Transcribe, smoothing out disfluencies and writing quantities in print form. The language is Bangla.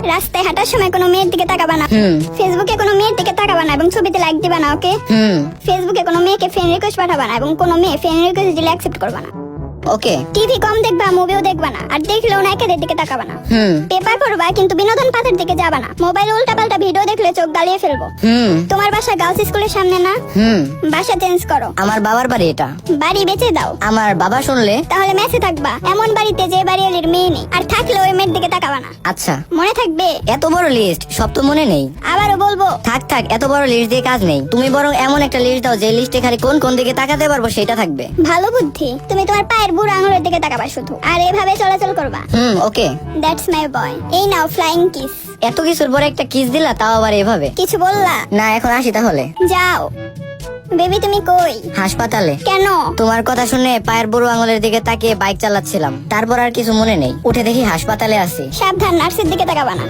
রাস্তায় হাঁটার সময় কোনো মেয়ের দিকে তাকাবা না। ফেসবুকে কোনো মেয়ের দিকে তাকাবা না এবং ছবিতে লাইক দিবা না। ওকে? ফেসবুকে কোনো মেয়েকে ফ্রেন্ড রিকোয়েস্ট পাঠাবা না এবং কোনো মেয়ে ফ্রেন্ড রিকোয়েস্ট দিলে অ্যাকসেপ্ট করবা না। ওকে। টিভি কম দেখবা, মুভিও দেখবা না, আর দেখলেও নায়িকাদের দিকে তাকাবা না। পেপার পড়বা কিন্তু বিনোদন পাতার দিকে যাবা না। মোবাইলে উল্টাপাল্টা ভিডিও দেখলে চোখ গালিয়ে ফেলবো। তোমার বাসা গার্লস স্কুলের সামনে না? বাসা চেঞ্জ করো। আমার বাবার বাড়ি এটা। বাড়ি বেচে দাও। আমার বাবা শুনলে? তাহলে মেসে থাকবা, এমন বাড়িতে যে বাড়িওয়ালির মেয়ে নেই, আর থাকলে ওই মেয়ের দিকে তাকাবা না। আচ্ছা। মনে থাকবে? এত বড় লিস্ট সব তো মনে নেই। আবারও বলবো। থাক থাক, এত বড় লিস্ট দিয়ে কাজ নেই। তুমি বরং এমন একটা লিস্ট দাও যে লিস্টে খালি কোন কোন দিকে তাকাতে পারবো সেটা থাকবে। ভালো বুদ্ধি। তুমি তোমার পায়ের বুড়ো আঙুলের দিকে তাকাবা শুধু, আর এভাবে চলাচল করবা। ওকে। দ্যাটস মাই বয়। এই নাও ফ্লাইং কিস। এত কিছুর পরে একটা কিস দিলা, তাও আবার এভাবে? কিছু বললা? না, এখন আসি তাহলে। যাও। বেবি তুমি কই? হাসপাতালে। কেন? তোমার কথা শুনে পায়ের বুড়ো আঙুলের দিকে তাকিয়ে বাইক চালাচ্ছিলাম, তারপর আর কিছু মনে নেই। উঠে দেখি হাসপাতালে আছি। সাবধান, নার্সের দিকে তাকাবা না।